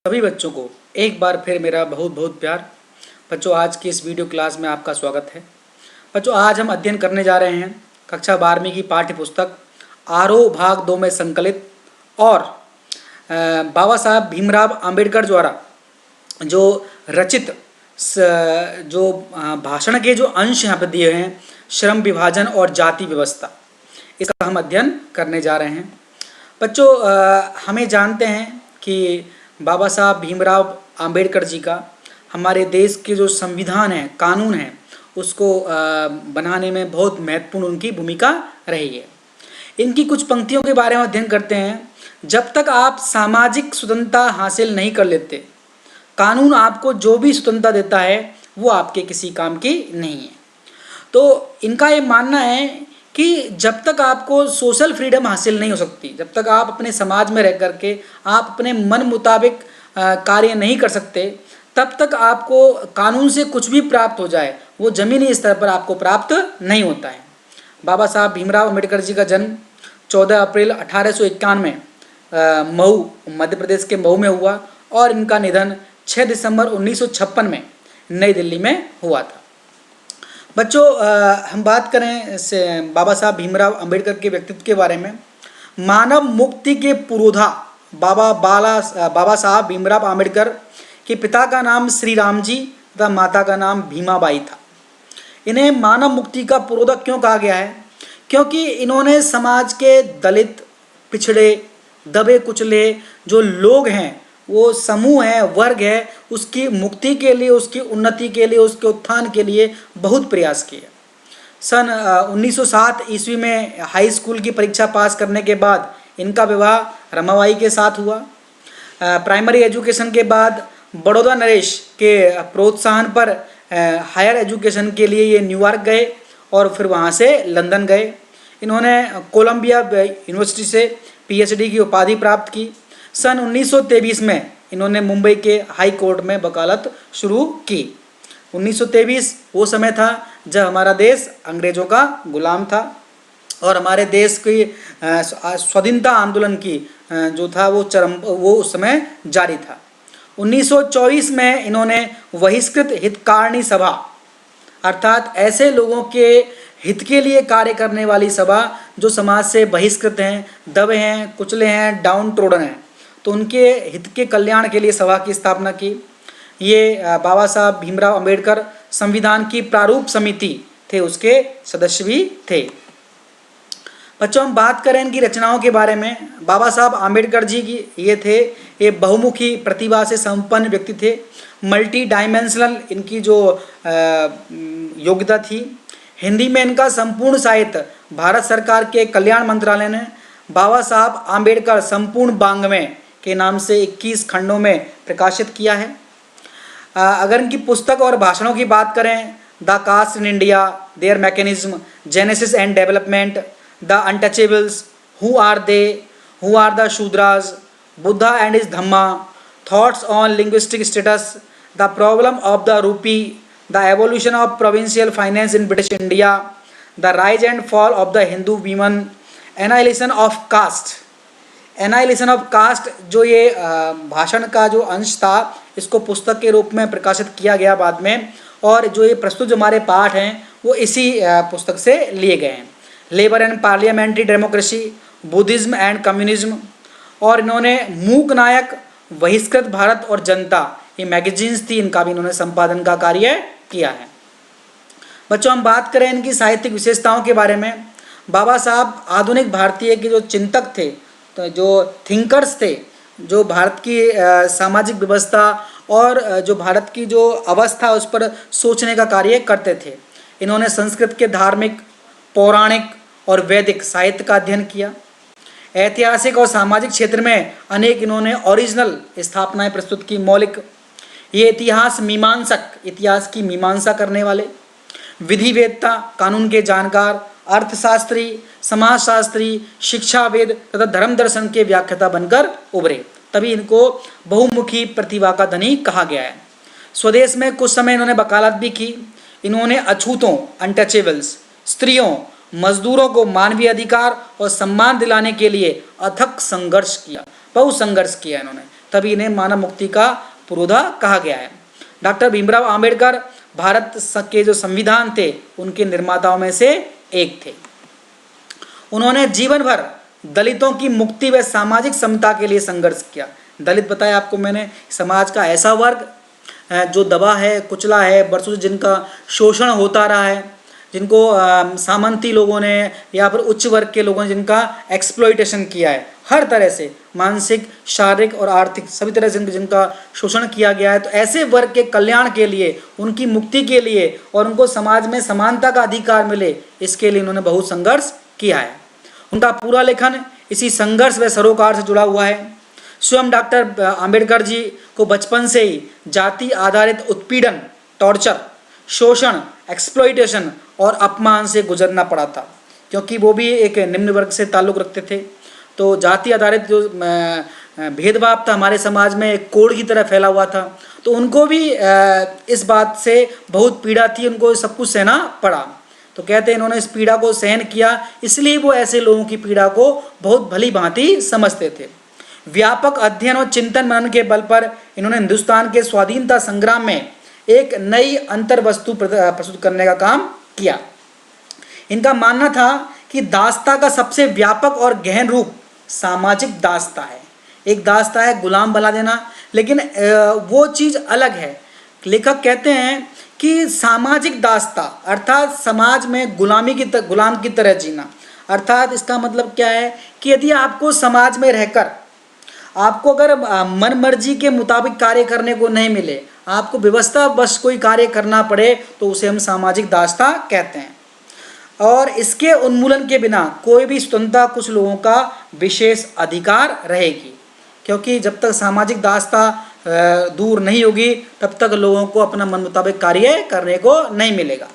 सभी बच्चों को एक बार फिर मेरा बहुत बहुत प्यार। बच्चों, आज की इस वीडियो क्लास में आपका स्वागत है। बच्चों, आज हम अध्ययन करने जा रहे हैं कक्षा 12वीं की पाठ्य पुस्तक आरोह भाग 2 में संकलित और बाबा साहब भीमराव अंबेडकर द्वारा जो रचित जो भाषण के जो अंश यहाँ पर दिए हैं, श्रम विभाजन और जाति व्यवस्था, इसका हम अध्ययन करने जा रहे हैं। बच्चों, हमें जानते हैं कि बाबा साहब भीमराव अंबेडकर जी का हमारे देश के जो संविधान है, कानून है, उसको बनाने में बहुत महत्वपूर्ण उनकी भूमिका रही है। इनकी कुछ पंक्तियों के बारे में अध्ययन करते हैं। जब तक आप सामाजिक स्वतंत्रता हासिल नहीं कर लेते, कानून आपको जो भी स्वतंत्रता देता है वो आपके किसी काम की नहीं है। तो इनका ये मानना है कि जब तक आपको सोशल फ्रीडम हासिल नहीं हो सकती, जब तक आप अपने समाज में रह करके आप अपने मन मुताबिक कार्य नहीं कर सकते, तब तक आपको कानून से कुछ भी प्राप्त हो जाए वो ज़मीनी स्तर पर आपको प्राप्त नहीं होता है। बाबा साहब भीमराव अंबेडकर जी का जन्म 14 अप्रैल 1851 में मऊ, मध्य प्रदेश के मऊ में हुआ और इनका निधन 6 दिसंबर 1956 में नई दिल्ली में हुआ था। बच्चों, हम बात करें से बाबा साहब भीमराव अंबेडकर के व्यक्तित्व के बारे में। मानव मुक्ति के पुरोधा बाबा साहब भीमराव अंबेडकर के पिता का नाम श्री राम जी तथा माता का नाम भीमाबाई था। इन्हें मानव मुक्ति का पुरोधा क्यों कहा गया है? क्योंकि इन्होंने समाज के दलित, पिछड़े, दबे कुचले जो लोग हैं, वो समूह है, वर्ग है, उसकी मुक्ति के लिए, उसकी उन्नति के लिए, उसके उत्थान के लिए बहुत प्रयास किए। सन 1907 ईस्वी में हाई स्कूल की परीक्षा पास करने के बाद इनका विवाह रमाबाई के साथ हुआ। प्राइमरी एजुकेशन के बाद बड़ौदा नरेश के प्रोत्साहन पर हायर एजुकेशन के लिए ये न्यूयॉर्क गए और फिर वहाँ से लंदन गए। इन्होंने कोलंबिया यूनिवर्सिटी से पीएचडी की उपाधि प्राप्त की। सन 1923 में इन्होंने मुंबई के हाई कोर्ट में वकालत शुरू की। 1923 वो समय था जब हमारा देश अंग्रेज़ों का गुलाम था और हमारे देश की स्वाधीनता आंदोलन की जो था वो उस समय जारी था। 1924 में इन्होंने बहिष्कृत हितकारिणी सभा, अर्थात ऐसे लोगों के हित के लिए कार्य करने वाली सभा जो समाज से बहिष्कृत हैं, दबे हैं, कुचले हैं, डाउन ट्रोडन हैं, तो उनके हित के कल्याण के लिए सभा की स्थापना की। ये बाबा साहब भीमराव अंबेडकर संविधान की प्रारूप समिति थे, उसके सदस्य भी थे। बच्चों, हम बात करें इनकी रचनाओं के बारे में। बाबा साहब अंबेडकर जी की ये बहुमुखी प्रतिभा से संपन्न व्यक्ति थे। मल्टी डायमेंशनल इनकी जो योग्यता थी। हिंदी में इनका संपूर्ण साहित्य भारत सरकार के कल्याण मंत्रालय ने बाबा साहब अंबेडकर संपूर्ण वाङ्मय के नाम से 21 खंडों में प्रकाशित किया है। अगर इनकी पुस्तक और भाषणों की बात करें, the caste in India, their mechanism, genesis and development, the untouchables, who are the Shudras, Buddha and his Dhamma, thoughts on linguistic states, the problem of the rupee, the evolution of provincial finance in British India, the rise and fall of the Hindu women, annihilation of caste. Annihilation of caste जो ये भाषण का जो अंश था, इसको पुस्तक के रूप में प्रकाशित किया गया बाद में, और जो ये प्रस्तुत जो हमारे पाठ हैं वो इसी पुस्तक से लिए गए हैं। Labour and parliamentary democracy, Buddhism and communism, और इन्होंने मूक नायक, बहिष्कृत भारत और जनता, ये मैगजीन्स थी, इनका भी इन्होंने संपादन का कार्य किया है। बच्चों, हम बात करें इनकी साहित्यिक विशेषताओं के बारे में। बाबा साहब आधुनिक भारतीय के जो चिंतक थे, तो जो थिंकर्स थे, जो भारत की सामाजिक व्यवस्था और जो भारत की जो अवस्था उस पर सोचने का कार्य करते थे। इन्होंने संस्कृत के धार्मिक, पौराणिक और वैदिक साहित्य का अध्ययन किया। ऐतिहासिक और सामाजिक क्षेत्र में अनेक इन्होंने ओरिजिनल स्थापनाएं प्रस्तुत की, मौलिक। ये इतिहास की मीमांसा करने वाले, विधिवेत्ता, कानून के जानकार, अर्थशास्त्री, समाजशास्त्री, शिक्षाविद तथा धर्म दर्शन के व्याख्याता बनकर उभरे। तभी इनको बहुमुखी प्रतिभा का धनी कहा गया है। स्वदेश में कुछ समय इन्होंने वकालत भी की। इन्होंने अछूतों, अनटचेबल्स, स्त्रियों, मजदूरों को मानवीय अधिकार और सम्मान दिलाने के लिए अथक संघर्ष किया, बहुत संघर्ष किया इन्होंने। तभी इन्हें मानव मुक्ति का पुरोधा कहा गया है। डॉक्टर भीमराव आम्बेडकर भारत के जो संविधान थे उनके निर्माताओं में से एक थे। उन्होंने जीवन भर दलितों की मुक्ति व सामाजिक समता के लिए संघर्ष किया। दलित बताया आपको मैंने, समाज का ऐसा वर्ग जो दबा है, कुचला है, बरसों से जिनका शोषण होता रहा है, जिनको सामंती लोगों ने या फिर उच्च वर्ग के लोगों ने जिनका एक्सप्लॉइटेशन किया है, हर तरह से मानसिक, शारीरिक और आर्थिक सभी तरह से जिनका शोषण किया गया है। तो ऐसे वर्ग के कल्याण के लिए, उनकी मुक्ति के लिए और उनको समाज में समानता का अधिकार मिले, इसके लिए उन्होंने बहुत संघर्ष किया है। उनका पूरा लेखन इसी संघर्ष व सरोकार से जुड़ा हुआ है। स्वयं डॉक्टर आम्बेडकर जी को बचपन से ही जाति आधारित उत्पीड़न, टॉर्चर, शोषण, एक्सप्लॉइटेशन और अपमान से गुजरना पड़ा था, क्योंकि वो भी एक निम्न वर्ग से ताल्लुक़ रखते थे। तो जाति आधारित जो भेदभाव था हमारे समाज में एक कोड़ की तरह फैला हुआ था, तो उनको भी इस बात से बहुत पीड़ा थी, उनको सब कुछ सहना पड़ा। तो कहते हैं इन्होंने इस पीड़ा को सहन किया, इसलिए वो ऐसे लोगों की पीड़ा को बहुत भली भांति समझते थे। व्यापक अध्ययन और चिंतन मनन के बल पर इन्होंने हिंदुस्तान के स्वाधीनता संग्राम में एक नई अंतर्वस्तु प्रस्तुत करने का काम किया। इनका मानना था कि दास्ता का सबसे व्यापक और गहन रूप सामाजिक दास्ता है। एक दास्ता है गुलाम बना देना, लेकिन वो चीज़ अलग है। लेखक कहते हैं कि सामाजिक दास्ता अर्थात समाज में गुलाम की तरह जीना। अर्थात इसका मतलब क्या है कि यदि आपको समाज में रहकर आपको अगर मन मर्जी के मुताबिक कार्य करने को नहीं मिले, आपको व्यवस्था बस कोई कार्य करना पड़े, तो उसे हम सामाजिक दास्ता कहते हैं। और इसके उन्मूलन के बिना कोई भी स्वतंत्रता कुछ लोगों का विशेष अधिकार रहेगी, क्योंकि जब तक सामाजिक दास्ता दूर नहीं होगी तब तक लोगों को अपना मन मुताबिक कार्य करने को नहीं मिलेगा।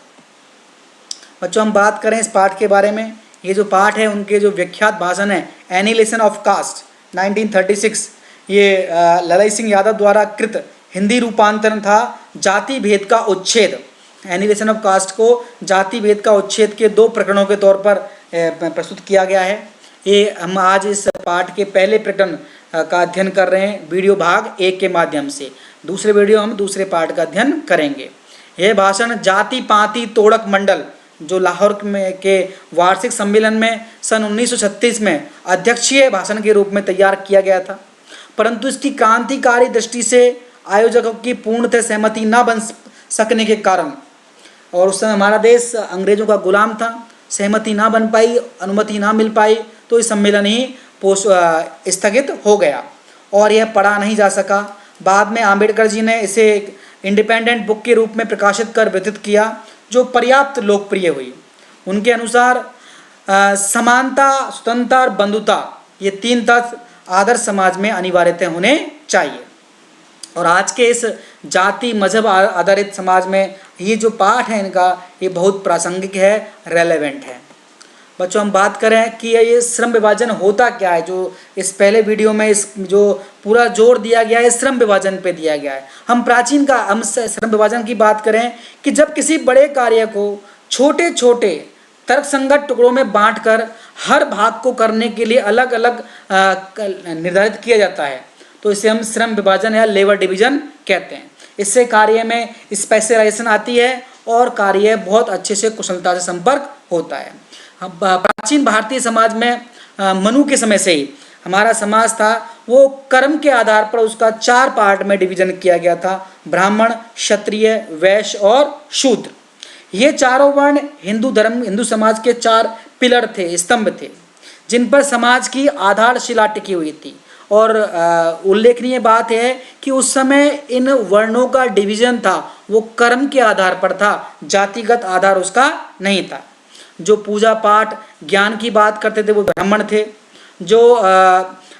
बच्चों, हम बात करें इस पाठ के बारे में। ये जो पाठ है उनके जो विख्यात भाषण है एनिहिलेशन ऑफ कास्ट 1936, ये ललाई सिंह यादव द्वारा कृत हिंदी रूपांतरण था जाति भेद का उच्छेद। एनिहिलेशन ऑफ कास्ट को जाति भेद का उच्छेद के 2 प्रकरणों के तौर पर प्रस्तुत किया गया है। ये हम आज इस पाठ के पहले प्रकरण का अध्ययन कर रहे हैं वीडियो भाग 1 के माध्यम से। दूसरे वीडियो हम दूसरे पाठ का अध्ययन करेंगे। यह भाषण जाति पाति तोड़क मंडल जो लाहौर में के वार्षिक सम्मेलन में सन 1936 में अध्यक्षीय भाषण के रूप में तैयार किया गया था, परंतु इसकी क्रांतिकारी दृष्टि से आयोजकों की पूर्णतः सहमति न बन सकने के कारण, और उस समय हमारा देश अंग्रेजों का गुलाम था, सहमति ना बन पाई, अनुमति ना मिल पाई, तो इस सम्मेलन ही स्थगित हो गया और यह पढ़ा नहीं जा सका। बाद में आम्बेडकर जी ने इसे एक इंडिपेंडेंट बुक के रूप में प्रकाशित कर वितरित किया, जो पर्याप्त लोकप्रिय हुई। उनके अनुसार समानता, स्वतंत्रता और बंधुता ये 3 तत्व आदर्श समाज में अनिवार्यतः होने चाहिए। और आज के इस जाति मजहब आधारित समाज में ये जो पाठ है इनका, ये बहुत प्रासंगिक है, रेलेवेंट है। बच्चों, हम बात करें कि ये श्रम विभाजन होता क्या है, जो इस पहले वीडियो में इस जो पूरा जोर दिया गया है श्रम विभाजन पे दिया गया है। हम श्रम विभाजन की बात करें कि जब किसी बड़े कार्य को छोटे छोटे तर्कसंगत टुकड़ों में बांटकर हर भाग को करने के लिए अलग अलग निर्धारित किया जाता है, तो इसे हम श्रम विभाजन या लेबर डिवीजन कहते हैं। इससे कार्य में स्पेशलाइजेशन आती है और कार्य बहुत अच्छे से कुशलता से संपर्क होता है। प्राचीन भारतीय समाज में मनु के समय से ही हमारा समाज था, वो कर्म के आधार पर उसका 4 पार्ट में डिवीजन किया गया था, ब्राह्मण, क्षत्रिय, वैश्य और शूद्र। ये चारों वर्ण हिंदू समाज के 4 पिलर थे, स्तंभ थे, जिन पर समाज की आधारशिला टिकी हुई थी। और उल्लेखनीय बात है कि उस समय इन वर्णों का डिवीजन था वो कर्म के आधार पर था, जातिगत आधार उसका नहीं था। जो पूजा पाठ ज्ञान की बात करते थे वो ब्राह्मण थे, जो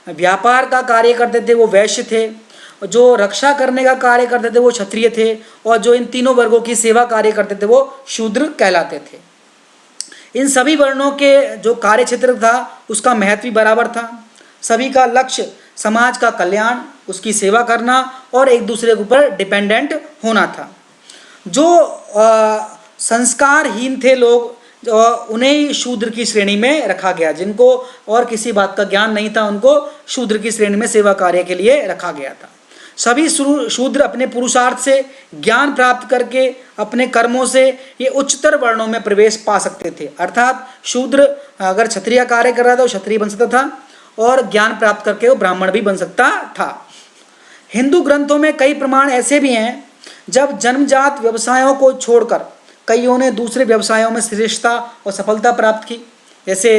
व्यापार का कार्य करते थे वो वैश्य थे, जो रक्षा करने का कार्य करते थे वो क्षत्रिय थे, और जो इन तीनों वर्गों की सेवा कार्य करते थे वो शूद्र कहलाते थे। इन सभी वर्णों के जो कार्य क्षेत्र था उसका महत्व भी बराबर था। सभी का लक्ष्य समाज का कल्याण, उसकी सेवा करना और एक दूसरे के ऊपर डिपेंडेंट होना था। जो संस्कारहीन थे लोग उन्हें ही शूद्र की श्रेणी में रखा गया। जिनको और किसी बात का ज्ञान नहीं था उनको शूद्र की श्रेणी में सेवा कार्य के लिए रखा गया था। सभी शूद्र अपने पुरुषार्थ से ज्ञान प्राप्त करके अपने कर्मों से ये उच्चतर वर्णों में प्रवेश पा सकते थे। अर्थात शूद्र अगर क्षत्रिय कार्य कर रहा था वो क्षत्रिय बन सकता था और ज्ञान प्राप्त करके वो ब्राह्मण भी बन सकता था। हिंदू ग्रंथों में कई प्रमाण ऐसे भी हैं जब जन्मजात व्यवसायों को छोड़कर कईयों ने दूसरे व्यवसायों में श्रेष्ठता और सफलता प्राप्त की। जैसे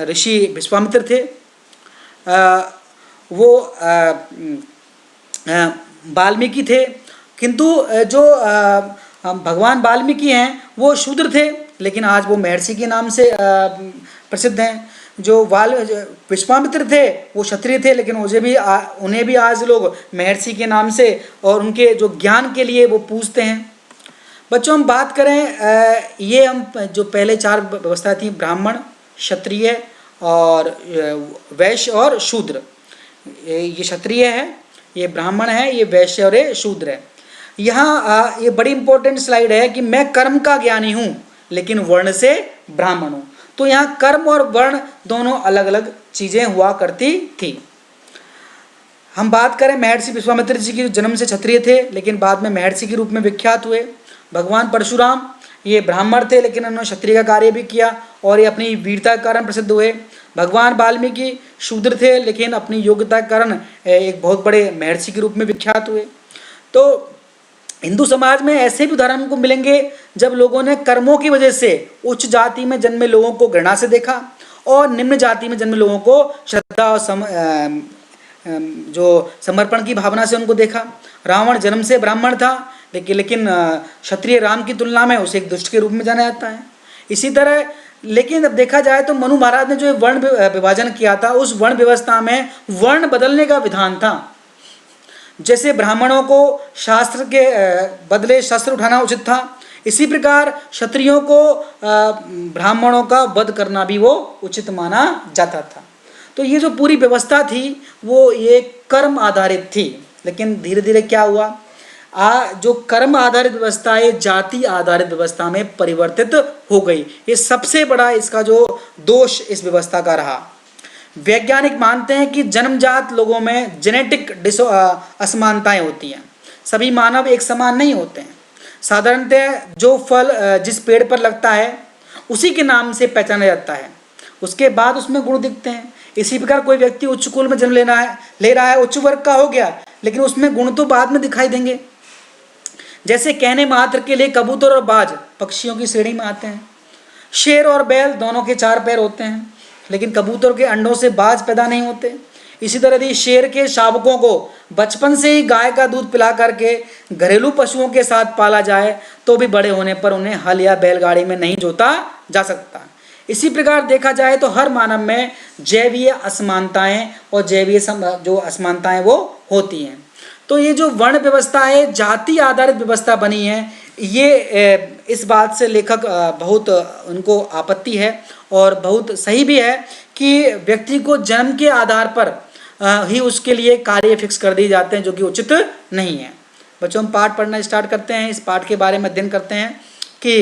ऋषि विश्वामित्र थे, वो वाल्मीकि थे, किंतु जो भगवान वाल्मीकि हैं वो शूद्र थे, लेकिन आज वो महर्षि के नाम से प्रसिद्ध हैं। जो विश्वामित्र थे वो क्षत्रिय थे, लेकिन उन्हें भी आज लोग महर्षि के नाम से और उनके जो ज्ञान के लिए वो पूजते हैं। बच्चों हम बात करें, ये हम जो पहले 4 व्यवस्था थी, ब्राह्मण, क्षत्रिय और वैश्य और शूद्र। ये क्षत्रिय है, ये ब्राह्मण है, ये वैश्य और ये शूद्र है। यहाँ ये बड़ी इंपॉर्टेंट स्लाइड है कि मैं कर्म का ज्ञानी हूँ लेकिन वर्ण से ब्राह्मण हूँ। तो यहाँ कर्म और वर्ण दोनों अलग अलग चीज़ें हुआ करती थी। हम बात करें महर्षि विश्वामित्र जी की, जन्म से क्षत्रिय थे लेकिन बाद में महर्षि के रूप में विख्यात हुए। भगवान परशुराम ये ब्राह्मण थे लेकिन उन्होंने क्षत्रिय का कार्य भी किया और ये अपनी वीरता के कारण प्रसिद्ध हुए। भगवान वाल्मीकि शूद्र थे लेकिन अपनी योग्यता के कारण एक बहुत बड़े महर्षि के रूप में विख्यात हुए। तो हिंदू समाज में ऐसे भी उदाहरण को मिलेंगे जब लोगों ने कर्मों की वजह से उच्च जाति में जन्मे लोगों को घृणा से देखा और निम्न जाति में जन्मे लोगों को श्रद्धा और जो समर्पण की भावना से उनको देखा। रावण जन्म से ब्राह्मण था लेकिन क्षत्रिय राम की तुलना में उसे एक दुष्ट के रूप में जाना जाता है। इसी तरह लेकिन अब देखा जाए तो मनु महाराज ने जो वर्ण विभाजन किया था, उस वर्ण व्यवस्था में वर्ण बदलने का विधान था। जैसे ब्राह्मणों को शास्त्र के बदले शस्त्र उठाना उचित था, इसी प्रकार क्षत्रियों को ब्राह्मणों का वध करना भी वो उचित माना जाता था। तो ये जो पूरी व्यवस्था थी वो ये कर्म आधारित थी, लेकिन धीरे धीरे क्या हुआ, जो कर्म आधारित व्यवस्था है जाति आधारित व्यवस्था में परिवर्तित हो गई। ये सबसे बड़ा इसका जो दोष इस व्यवस्था का रहा। वैज्ञानिक मानते हैं कि जन्मजात लोगों में जेनेटिक असमानताएं होती हैं। सभी मानव एक समान नहीं होते हैं। साधारणतः जो फल जिस पेड़ पर लगता है उसी के नाम से पहचाना जाता है, उसके बाद उसमें गुण दिखते हैं। इसी प्रकार कोई व्यक्ति उच्च कुल में जन्म ले रहा है, उच्च वर्ग का हो गया, लेकिन उसमें गुण तो बाद में दिखाई देंगे। जैसे कहने मात्र के लिए कबूतर और बाज पक्षियों की श्रेणी में आते हैं। शेर और बैल दोनों के 4 पैर होते हैं, लेकिन कबूतर के अंडों से बाज पैदा नहीं होते। इसी तरह यदि शेर के शावकों को बचपन से ही गाय का दूध पिला करके घरेलू पशुओं के साथ पाला जाए तो भी बड़े होने पर उन्हें हल या बैलगाड़ी में नहीं जोता जा सकता। इसी प्रकार देखा जाए तो हर मानव में जैवीय असमानताएं और जैवीय जो असमानताएं वो होती हैं। तो ये जो वर्ण व्यवस्था है जाति आधारित व्यवस्था बनी है, ये इस बात से लेखक बहुत उनको आपत्ति है और बहुत सही भी है कि व्यक्ति को जन्म के आधार पर ही उसके लिए कार्य फिक्स कर दिए जाते हैं, जो कि उचित नहीं है। बच्चों हम पाठ पढ़ना स्टार्ट करते हैं। इस पाठ के बारे में अध्ययन करते हैं कि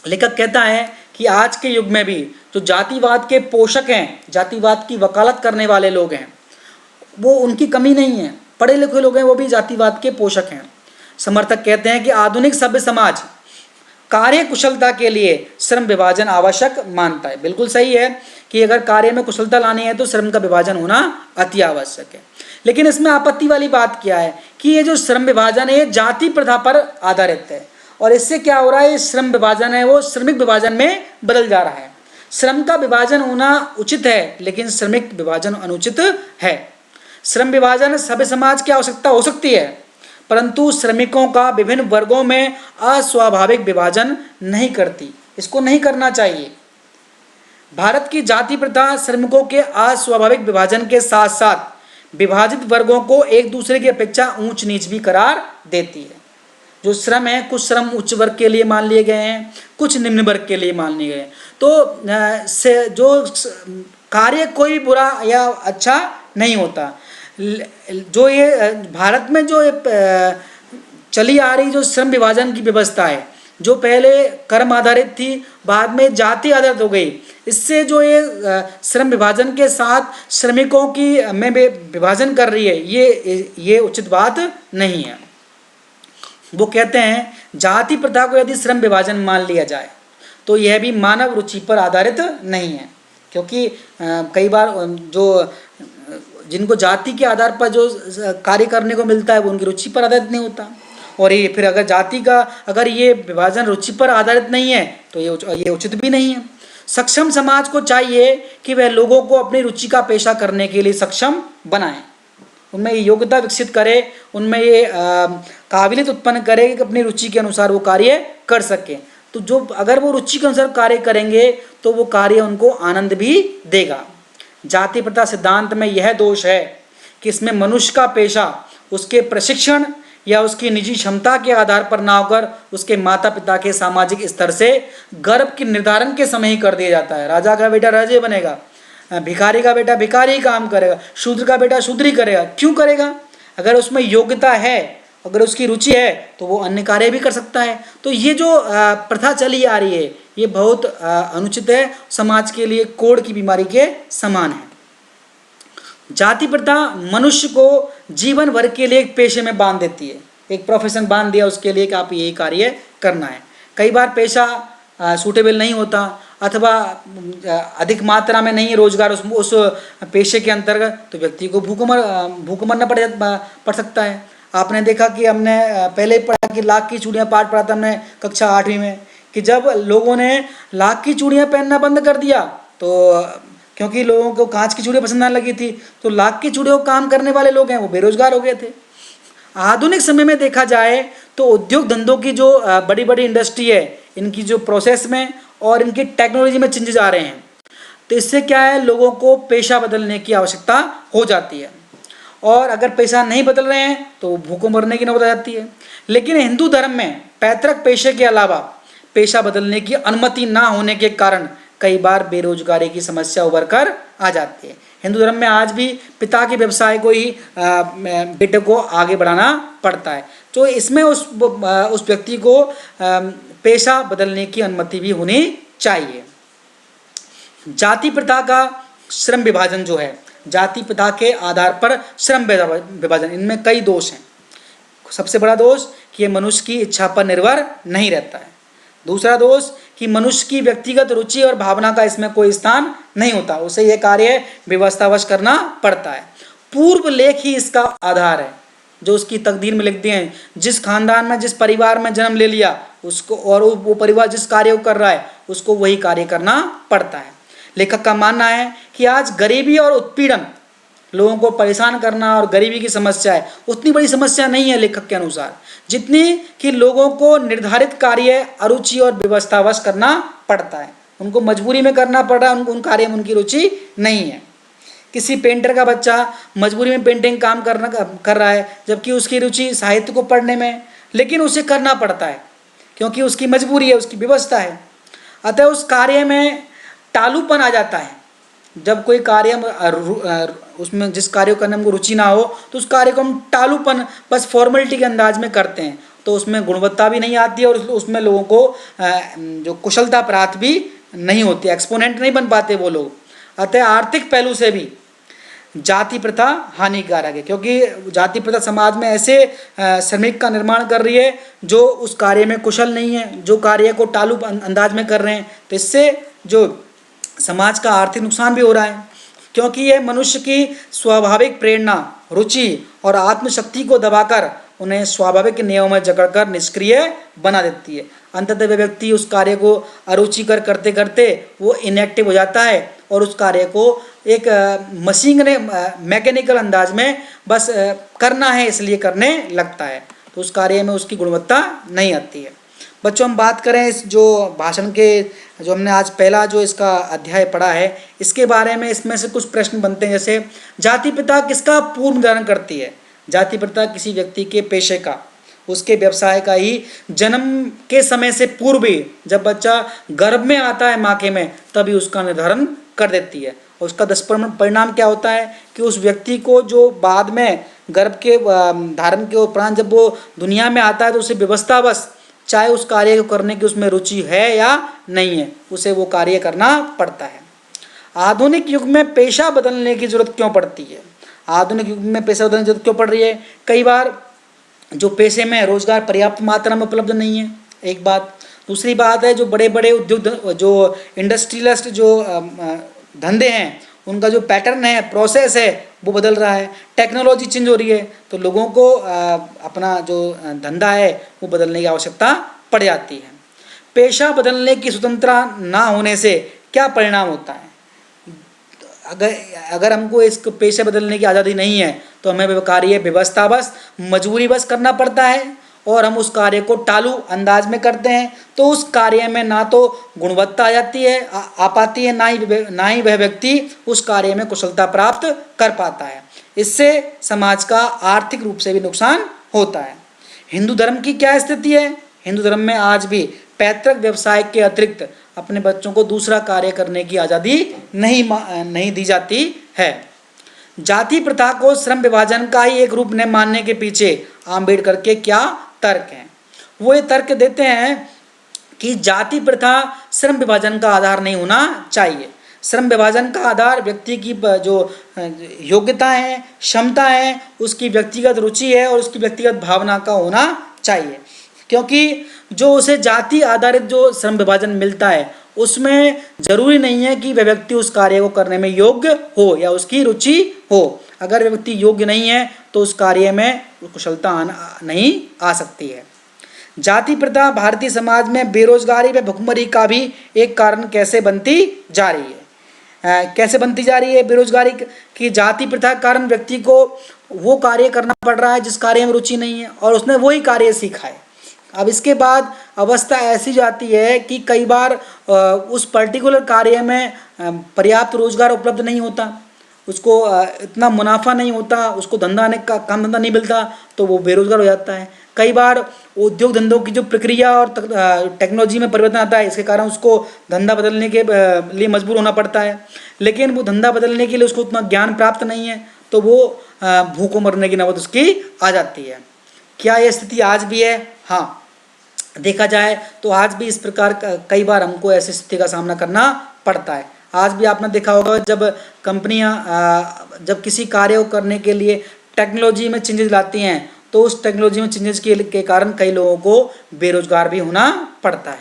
लेखक कहता है कि आज के युग में भी जो जातिवाद के पोषक हैं, जातिवाद की वकालत करने वाले लोग हैं, वो उनकी कमी नहीं है। पढ़े लिखे लोग हैं वो भी जातिवाद के पोषक हैं। समर्थक कहते हैं कि आधुनिक सभ्य समाज कार्य कुशलता के लिए श्रम विभाजन आवश्यक मानता है। बिल्कुल सही है कि अगर कार्य में कुशलता लानी है तो श्रम का विभाजन होना अति आवश्यक है। लेकिन इसमें आपत्ति वाली बात क्या है कि ये जो श्रम विभाजन है जाति प्रथा पर आधारित है और इससे क्या हो रहा है, श्रम विभाजन है वो श्रमिक विभाजन में बदल जा रहा है। श्रम का विभाजन होना उचित है लेकिन श्रमिक विभाजन अनुचित है। श्रम विभाजन सभ्य समाज की आवश्यकता हो सकती है, परंतु श्रमिकों का विभिन्न वर्गों में अस्वाभाविक विभाजन नहीं करती। इसको नहीं करना चाहिए। भारत की जाति प्रथा श्रमिकों के अस्वाभाविक विभाजन के साथ साथ विभाजित वर्गों को एक दूसरे की अपेक्षा ऊंच नीच भी करार देती है। जो श्रम है, कुछ श्रम उच्च वर्ग के लिए मान लिए गए हैं, कुछ निम्न वर्ग के लिए मान लिए गए। तो जो कार्य कोई बुरा या अच्छा नहीं होता। जो ये भारत में जो चली आ रही जो श्रम विभाजन की व्यवस्था है जो पहले कर्म आधारित थी बाद में जाति आधारित हो गई। इससे जो ये श्रम विभाजन के साथ श्रमिकों की में विभाजन कर रही है, ये उचित बात नहीं है। वो कहते हैं जाति प्रथा को यदि श्रम विभाजन मान लिया जाए तो यह भी मानव रुचि पर आधारित नहीं है, क्योंकि कई बार जो जिनको जाति के आधार पर जो कार्य करने को मिलता है वो उनकी रुचि पर आधारित नहीं होता। और ये फिर अगर जाति का अगर ये विभाजन रुचि पर आधारित नहीं है तो ये उचित भी नहीं है। सक्षम समाज को चाहिए कि वह लोगों को अपनी रुचि का पेशा करने के लिए सक्षम बनाए, उनमें ये योग्यता विकसित करे, उनमें ये काबिलियत उत्पन्न करे कि अपनी रुचि के अनुसार वो कार्य कर सके। तो जो अगर वो रुचि के अनुसार कार्य करेंगे तो वो कार्य उनको आनंद भी देगा। जाति प्रथा सिद्धांत में यह दोष है कि इसमें मनुष्य का पेशा उसके प्रशिक्षण या उसकी निजी क्षमता के आधार पर ना होकर उसके माता पिता के सामाजिक स्तर से गर्भ के निर्धारण के समय ही कर दिया जाता है। राजा का बेटा राजे बनेगा, भिखारी का बेटा भिखारी ही काम करेगा, शूद्र का बेटा शूद्र ही करेगा। क्यों करेगा? अगर उसमें योग्यता है, अगर उसकी रुचि है तो वो अन्य कार्य भी कर सकता है। तो ये जो प्रथा चली आ रही है ये बहुत अनुचित है, समाज के लिए कोढ़ की बीमारी के समान है। जाति प्रथा मनुष्य को जीवन भर के लिए एक पेशे में बांध देती है, एक प्रोफेशन बांध दिया उसके लिए कि आप यही कार्य करना है। कई बार पेशा सूटेबल नहीं होता अथवा अधिक मात्रा में नहीं है रोजगार उस पेशे के अंतर्गत, तो व्यक्ति को भूख मरना पड़ सकता है। आपने देखा कि हमने पहले पढ़ा कि लाख की चूड़ियाँ पाठ पढ़ा था हमने कक्षा 8वीं में, कि जब लोगों ने लाख की चूड़ियाँ पहनना बंद कर दिया तो क्योंकि लोगों को कांच की चूड़ियाँ पसंद आने लगी थी, तो लाख की चूड़ियों को काम करने वाले लोग हैं वो बेरोजगार हो गए थे। आधुनिक समय में देखा जाए तो उद्योग धंधों की जो बड़ी बड़ी इंडस्ट्री है, इनकी जो प्रोसेस में और इनकी टेक्नोलॉजी में चेंजेस आ रहे हैं, तो इससे क्या है लोगों को पेशा बदलने की आवश्यकता हो जाती है। और अगर पेशा नहीं बदल रहे हैं तो भूखों मरने की नौबत आ जाती है। लेकिन हिंदू धर्म में पैतृक पेशे के अलावा पेशा बदलने की अनुमति ना होने के कारण कई बार बेरोजगारी की समस्या उभर कर आ जाती है। हिंदू धर्म में आज भी पिता के व्यवसाय को ही बेटे को आगे बढ़ाना पड़ता है, तो इसमें उस व्यक्ति को पेशा बदलने की अनुमति भी होनी चाहिए। जाति प्रथा का श्रम विभाजन जो है, जाति प्रथा के आधार पर श्रम विभाजन, इनमें कई दोष हैं। सबसे बड़ा दोष कि ये मनुष्य की इच्छा पर निर्भर नहीं रहता है। दूसरा दोष कि मनुष्य की व्यक्तिगत रुचि और भावना का इसमें कोई स्थान नहीं होता, उसे यह कार्य व्यवस्थावश करना पड़ता है। पूर्व लेख ही इसका आधार है, जो उसकी तकदीर में लिख दिए हैं। जिस खानदान में जिस परिवार में जन्म ले लिया उसको, और वो परिवार जिस कार्य को कर रहा है उसको वही कार्य करना पड़ता है। लेखक का मानना है कि आज गरीबी और उत्पीड़न, लोगों को परेशान करना और गरीबी की समस्या है, उतनी बड़ी समस्या नहीं है लेखक के अनुसार, जितनी कि लोगों को निर्धारित कार्य अरुचि और व्यवस्थावश करना पड़ता है। उनको मजबूरी में करना पड़ रहा है, उन कार्य में उनकी रुचि नहीं है। किसी पेंटर का बच्चा मजबूरी में पेंटिंग काम कर रहा है, जबकि उसकी रुचि साहित्य को पढ़ने में, लेकिन उसे करना पड़ता है क्योंकि उसकी मजबूरी है, उसकी व्यवस्था है। अतः उस कार्य में टालूपन आ जाता है। जब कोई कार्य उसमें जिस कार्य करने में हमको रुचि ना हो तो उस कार्य को हम टालूपन बस फॉर्मेलिटी के अंदाज में करते हैं, तो उसमें गुणवत्ता भी नहीं आती है और उसमें लोगों को जो कुशलता प्राप्त भी नहीं होती, एक्सपोनेंट नहीं बन पाते वो लोग। अतः आर्थिक पहलू से भी जाति प्रथा हानिकारक है, क्योंकि जाति प्रथा समाज में ऐसे श्रमिक का निर्माण कर रही है जो उस कार्य में कुशल नहीं है, जो कार्य को टालू अंदाज में कर रहे हैं। तो इससे जो समाज का आर्थिक नुकसान भी हो रहा है, क्योंकि यह मनुष्य की स्वाभाविक प्रेरणा, रुचि और आत्मशक्ति को दबाकर उन्हें स्वाभाविक नियमों में जकड़कर निष्क्रिय बना देती है। अंततः वह व्यक्ति उस कार्य को अरुचिकर करते करते वो इनएक्टिव हो जाता है और उस कार्य को एक मैकेनिकल अंदाज में बस करना है इसलिए करने लगता है, तो उस कार्य में उसकी गुणवत्ता नहीं आती है। बच्चों, हम बात करें इस जो भाषण के जो हमने आज पहला जो इसका अध्याय पढ़ा है इसके बारे में, इसमें से कुछ प्रश्न बनते हैं। जैसे जाति प्रथा किसका पूर्व निर्धारण करती है? जाति प्रथा किसी व्यक्ति के पेशे का, उसके व्यवसाय का ही जन्म के समय से पूर्व ही, जब बच्चा गर्भ में आता है माँ के में, तभी उसका निर्धारण कर देती है। और उसका दुष्परिणाम क्या होता है कि उस व्यक्ति को जो बाद में गर्भ के धारण के उपरांत जब वो दुनिया में आता है तो उसे व्यवस्थावश चाहे उस कार्य को करने की उसमें रुचि है या नहीं है, उसे वो कार्य करना पड़ता है। आधुनिक युग में पेशा बदलने की जरूरत क्यों पड़ती है? आधुनिक युग में पेशा बदलने की जरूरत क्यों पड़ रही है? कई बार जो पेशे में रोजगार पर्याप्त मात्रा में उपलब्ध नहीं है, एक बात। दूसरी बात है जो बड़े बड़े उद्योग, जो इंडस्ट्रियलिस्ट जो धंधे हैं, उनका जो पैटर्न है, प्रोसेस है, वो बदल रहा है। टेक्नोलॉजी चेंज हो रही है, तो लोगों को अपना जो धंधा है वो बदलने की आवश्यकता पड़ जाती है। पेशा बदलने की स्वतंत्रता ना होने से क्या परिणाम होता है? अगर हमको इस पेशे बदलने की आज़ादी नहीं है तो हमें कार्य व्यवस्था बस मजबूरी बस करना पड़ता है, और हम उस कार्य को टालू अंदाज में करते हैं, तो उस कार्य में ना तो गुणवत्ता आ जाती है, आ पाती है, ना ही वह व्यक्ति उस कार्य में कुशलता प्राप्त कर पाता है। इससे समाज का आर्थिक रूप से भी नुकसान होता है। हिंदू धर्म की क्या स्थिति है? हिंदू धर्म में आज भी पैतृक व्यवसाय के अतिरिक्त अपने बच्चों को दूसरा कार्य करने की आज़ादी नहीं दी जाती है। जाति प्रथा को श्रम विभाजन का ही एक रूप न मानने के पीछे आम्बेडकर के क्या तर्क हैं? वो ये तर्क देते हैं कि जाति प्रथा श्रम विभाजन का आधार नहीं होना चाहिए। श्रम विभाजन का आधार व्यक्ति की जो योग्यता है, क्षमता है, उसकी व्यक्तिगत रुचि है और उसकी व्यक्तिगत भावना का होना चाहिए। क्योंकि जो उसे जाति आधारित जो श्रम विभाजन मिलता है उसमें जरूरी नहीं है कि वह व्यक्ति उस कार्य को करने में योग्य हो या उसकी रुचि हो। अगर व्यक्ति योग्य नहीं है तो उस कार्य में कुशलता नहीं आ सकती है। जाति प्रथा भारतीय समाज में बेरोजगारी व भुखमरी का भी एक कारण कैसे बनती जा रही है? कैसे बनती जा रही है बेरोजगारी की? जाति प्रथा के कारण व्यक्ति को वो कार्य करना पड़ रहा है जिस कार्य में रुचि नहीं है, और उसने वही कार्य सीखा है। अब इसके बाद अवस्था ऐसी जाती है कि कई बार उस पर्टिकुलर कार्य में पर्याप्त रोजगार उपलब्ध नहीं होता, उसको इतना मुनाफा नहीं होता, उसको काम धंधा नहीं मिलता, तो वो बेरोजगार हो जाता है। कई बार उद्योग धंधों की जो प्रक्रिया और टेक्नोलॉजी में परिवर्तन आता है, इसके कारण उसको धंधा बदलने के लिए मजबूर होना पड़ता है। लेकिन वो धंधा बदलने के लिए उसको उतना ज्ञान प्राप्त नहीं है, तो वो भूखों मरने की नौबत उसकी आ जाती है। क्या यह स्थिति आज भी है? हाँ, देखा जाए तो आज भी इस प्रकार कई बार हमको ऐसी स्थिति का सामना करना पड़ता है। आज भी आपने देखा होगा जब कंपनियां जब किसी कार्य को करने के लिए टेक्नोलॉजी में चेंजेस लाती हैं, तो उस टेक्नोलॉजी में चेंजेस के कारण कई लोगों को बेरोजगार भी होना पड़ता है।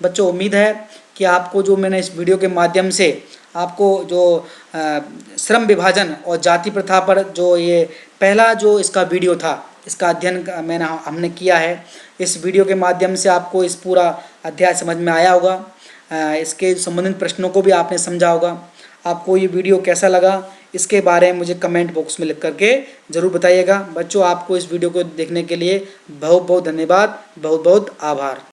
बच्चों, उम्मीद है कि आपको जो मैंने इस वीडियो के माध्यम से आपको जो श्रम विभाजन और जाति प्रथा पर जो ये पहला जो इसका वीडियो था, इसका अध्ययन हमने किया है, इस वीडियो के माध्यम से आपको इस पूरा अध्याय समझ में आया होगा। इसके संबंधित प्रश्नों को भी आपने समझा होगा। आपको ये वीडियो कैसा लगा इसके बारे में मुझे कमेंट बॉक्स में लिख करके ज़रूर बताइएगा। बच्चों, आपको इस वीडियो को देखने के लिए बहुत बहुत धन्यवाद, बहुत बहुत आभार।